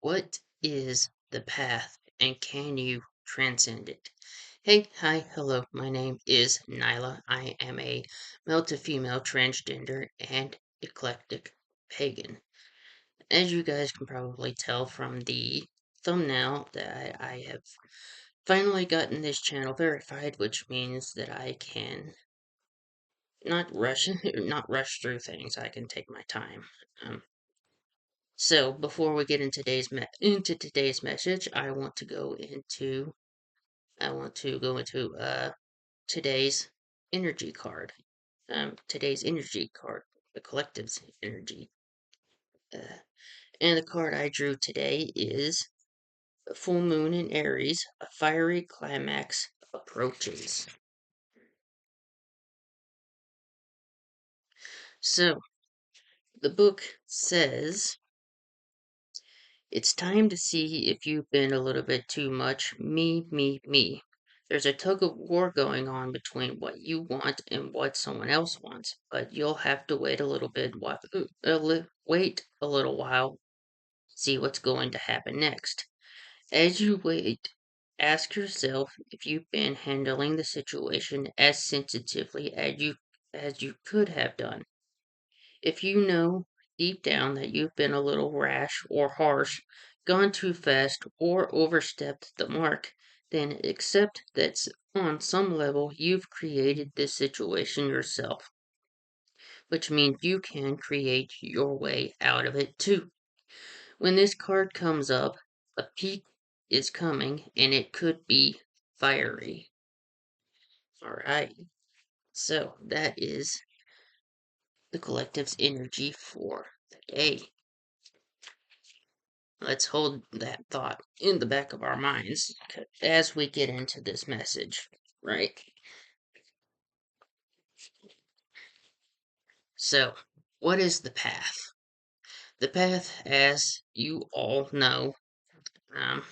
What is the path and can you transcend it? Hey, hi, hello, my name is Nyla. I am a male to female transgender and eclectic pagan. As you guys can probably tell from the thumbnail that I have finally gotten this channel verified, which means that I can not rush not rush through things. I can take my time. So before we get into today's message, I want to go into today's energy card. Today's energy card, the collective's energy. Uh, and the card I drew today is the full moon in Aries. A fiery climax approaches. So the book says it's time to see if you've been a little bit too much me, me, me. There's a tug of war going on between what you want and what someone else wants, but you'll have to wait a little bit, wait a little while, see what's going to happen next. As you wait, ask yourself if you've been handling the situation as sensitively as you could have done. If you know deep down that you've been a little rash or harsh, gone too fast, or overstepped the mark, then accept that on some level you've created this situation yourself, which means you can create your way out of it too. When this card comes up, a peak is coming and it could be fiery. Alright, so that is the collective's energy for the day. Let's hold that thought in the back of our minds as we get into this message, right? So, what is the path? The path, as you all know, um,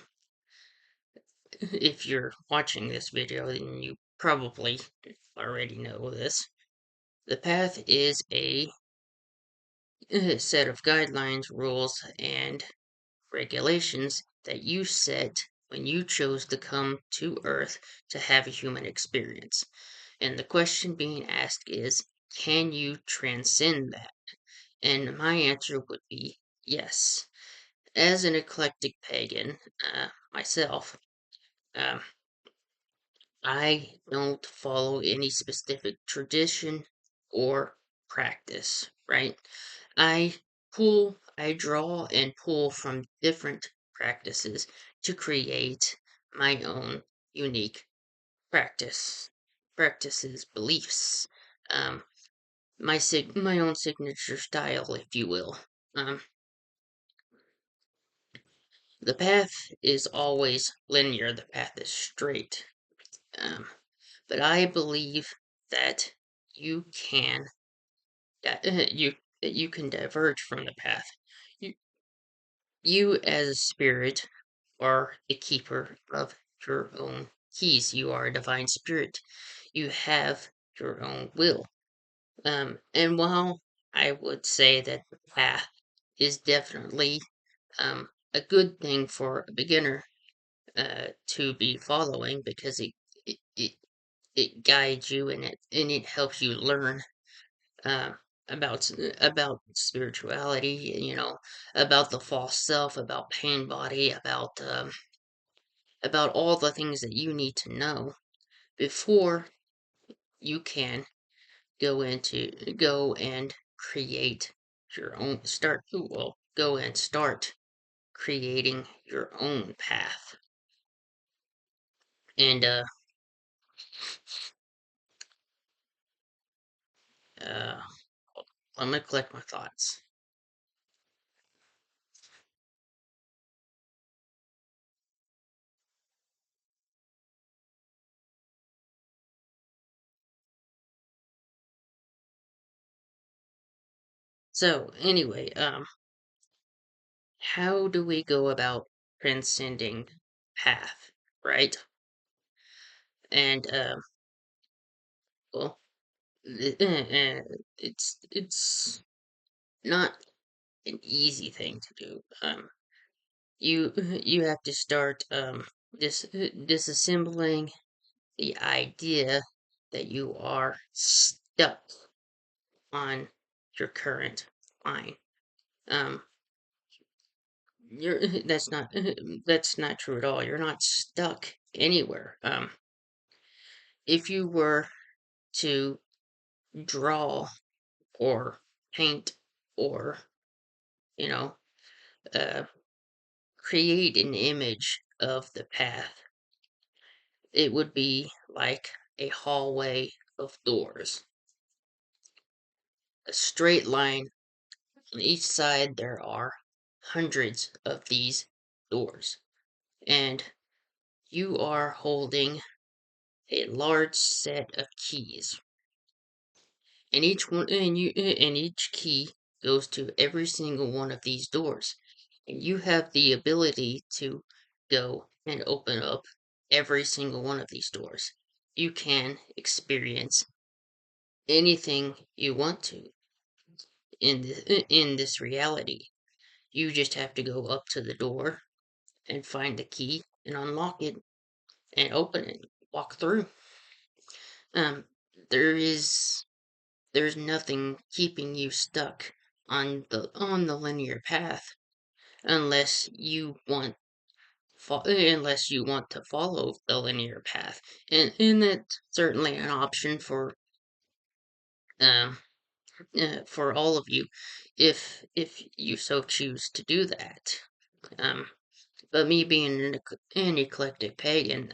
if you're watching this video, then you probably already know this. The path is a set of guidelines, rules, and regulations that you set when you chose to come to Earth to have a human experience. And the question being asked is, can you transcend that? And my answer would be yes. As an eclectic pagan myself, um, I don't follow any specific tradition or practice, right? I draw and pull from different practices to create my own unique practices, beliefs, um, my own signature style, if you will. Um, the path is always linear. The path is straight. But I believe that you can that you can diverge from the path. You, you as a spirit are the keeper of your own keys. You are a divine spirit. You have your own will. And while I would say that the path is definitely a good thing for a beginner to be following because it, it it guides you and it helps you learn uh, about spirituality, about the false self, about pain body, about all the things that you need to know before you can go and create your own go and start creating your own path. And uh let me collect my thoughts. So anyway, how do we go about transcending path, right? And well, it's not an easy thing to do. you have to start disassembling the idea that you are stuck on your current line. Um, you're that's not true at all. You're not stuck anywhere. If you were to draw or paint or you know uh, create an image of the path, it would be like a hallway of doors, a straight line. On each side there are hundreds of these doors, and you are holding a large set of keys, and each key goes to every single one of these doors, and you have the ability to go and open up every single one of these doors. You can experience anything you want to in this reality. You just have to go up to the door and find the key and unlock it and open it, walk through. Um, there is there's nothing keeping you stuck on the linear path unless unless you want to follow the linear path, and that's certainly an option um for all of you if you so choose to do that. But me being an eclectic pagan,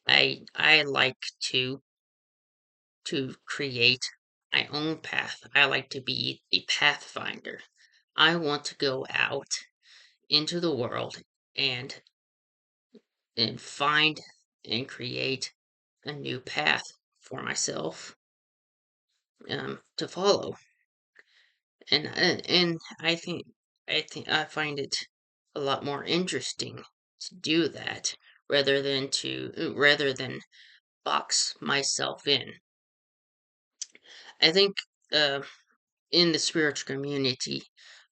I like to create my own path. I like to be the pathfinder. I want to go out into the world and find and create a new path for myself to follow. And I find it a lot more interesting to do that rather than box myself in. I think uh, in the spiritual community,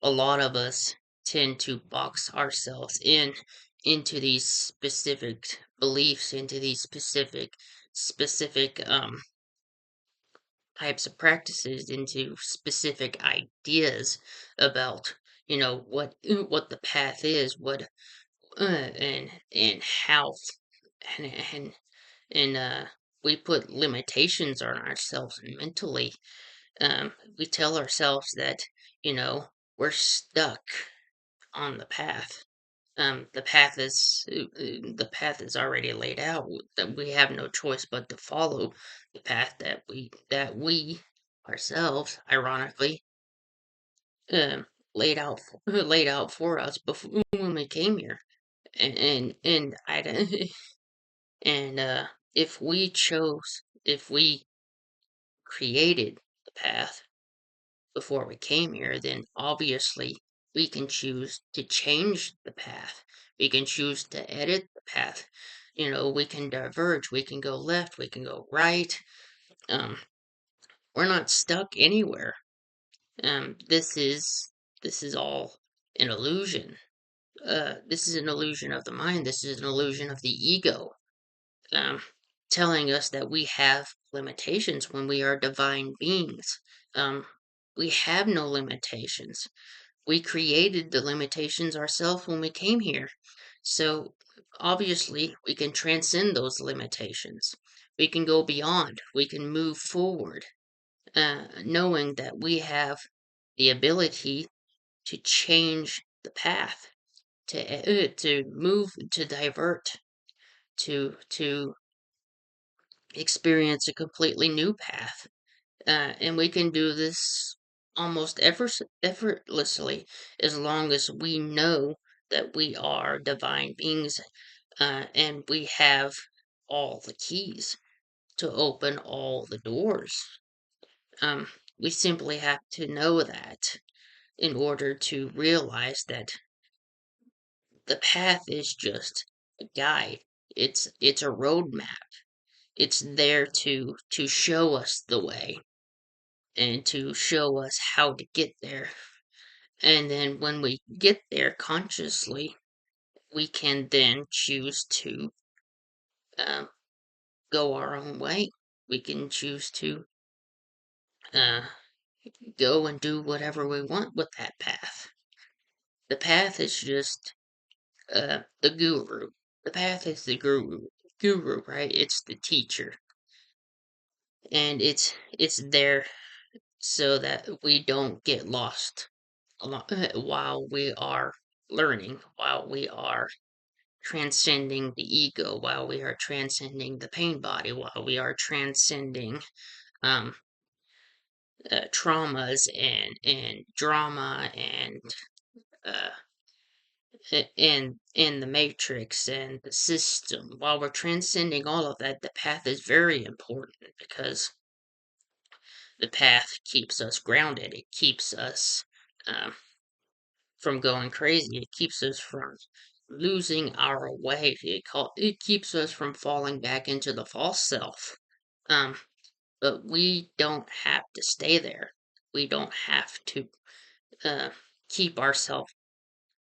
a lot of us tend to box ourselves into these specific beliefs, into these specific types of practices, into specific ideas about what the path is, what and how and and and we put limitations on ourselves mentally. We tell ourselves that we're stuck on the path. The path is already laid out. That we have no choice but to follow the path that we ourselves, ironically, um, laid out for us before when we came here. And I and if we created the path before we came here, then obviously we can choose to change the path. We can choose to edit the path. We can diverge. We can go left. We can go right. Um, we're not stuck anywhere. This is all an illusion. This is an illusion of the mind. This is an illusion of the ego. Um, telling us that we have limitations when we are divine beings. Um, we have no limitations. We created the limitations ourselves when we came here. So obviously, we can transcend those limitations. We can go beyond. We can move forward, knowing that we have the ability to change the path, to move, to divert, to experience a completely new path. And we can do this almost effortlessly as long as we know that we are divine beings, and we have all the keys to open all the doors. We simply have to know that in order to realize that the path is just a guide. It's a roadmap. It's there to show us the way and to show us how to get there. And then when we get there consciously, we can then choose to um, go our own way. We can choose to uh, go and do whatever we want with that path. The path is just the guru. The path is the guru, right? It's the teacher, and it's there so that we don't get lost while we are learning, while we are transcending the ego, while we are transcending the pain body, while we are transcending um, traumas and drama and uh, in the matrix and the system. While we're transcending all of that, the path is very important because the path keeps us grounded. It keeps us um, from going crazy. It keeps us from losing our way. It keeps us from falling back into the false self. Um, but we don't have to stay there. We don't have to uh, keep ourselves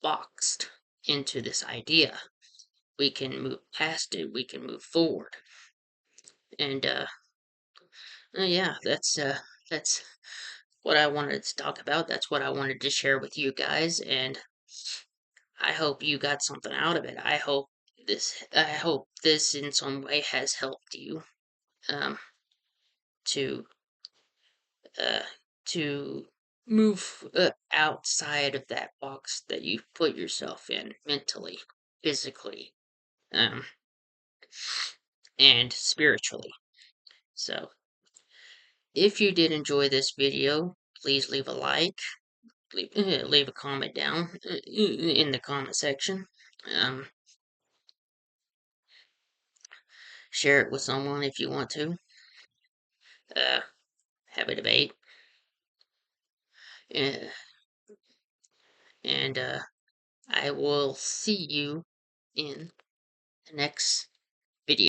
boxed into this idea. We can move past it. We can move forward. And yeah, that's what I wanted to talk about. That's what I wanted to share with you guys, and I hope you got something out of it. I hope this in some way has helped you um, to uh, to move outside of that box that you put yourself in mentally, physically, um, and spiritually. So, if you did enjoy this video, please leave a like, leave a comment down in the comment section. Um, share it with someone if you want to. Uh, have a debate. Uh, and I will see you in the next video.